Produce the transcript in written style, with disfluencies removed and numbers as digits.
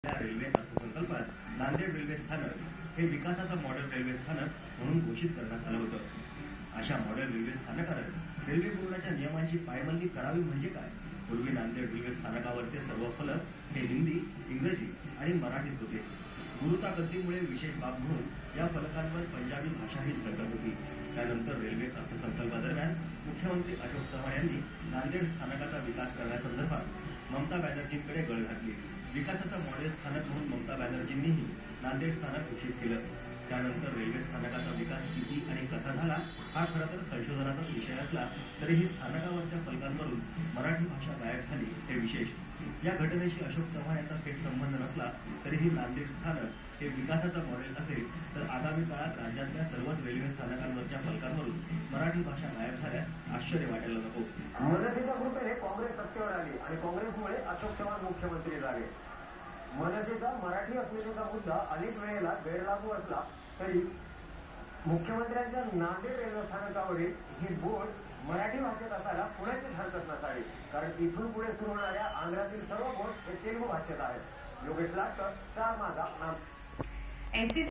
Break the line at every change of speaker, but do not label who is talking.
Railway अर्थसंकल्पात Nanded railway स्थानक हे विकासाचं मॉडेल रेल्वे स्थानक म्हणून घोषित करण्यात आलं होतं। अशा मॉडेल रेल्वे स्थानकानं रेल्वे बोर्डाच्या नियमांची पायमल्ली करावी म्हणजे काय? पूर्वी नांदेड रेल्वे स्थानकावरचे सर्व फलक हे हिंदी, इंग्रजी आणि मराठीत होते। गुरुतागतीमुळे विशेष बाब म्हणून या फलकांवर पंजाबी भाषाही झळकत होती। त्यानंतर रेल्वे अर्थसंकल्पादरम्यान मुख्यमंत्री अशोक चव्हाण यांनी नांदेड स्थानकाचा विकास करण्यासंदर्भात ममता बॅनर्जींकडे गळ घातली। विकासाचं मॉडेल स्थानक म्हणून ममता बॅनर्जींनीही नांदेड स्थानक घोषित केलं। त्यानंतर रेल्वे स्थानकाचा विकास किती आणि कसा झाला हा खरं तर संशोधनाचाच विषय असला तरीही स्थानकावरच्या फलकांवरून मराठी भाषा गायब झाली हे विशेष। या घटनेशी अशोक चव्हाण यांचा थेट संबंध नसला तरीही नांदेड स्थानक हे विकासाचं मॉडेल असेल तर आगामी काळात राज्यातल्या सर्वच रेल्वे स्थानकांवरच्या फलकांवरून मराठी भाषा गायब झाल्यास आश्चर्य वाटायला नको।
मनसेच्या कृपेने काँग्रेस सत्तेवर आली आणि काँग्रेसमुळे अशोक चव्हाण मुख्यमंत्री झाले। मनसेचा मराठी अस्मितेचा मुद्दा अनेक वेळेला गैरलागू असला तरी मुख्यमंत्र्यांच्या नांदेड रेल्वे स्थानकावरील ही बोर्ड मराठी भाषेत असायला कुणाचीच हरकत नसावी, कारण इथून पुढे सुरू होणाऱ्या आंध्रातील सर्व बोर्ड हे तेलुगू भाषेत आहेत। योगेश लाटकर, स्टार माझा नाम।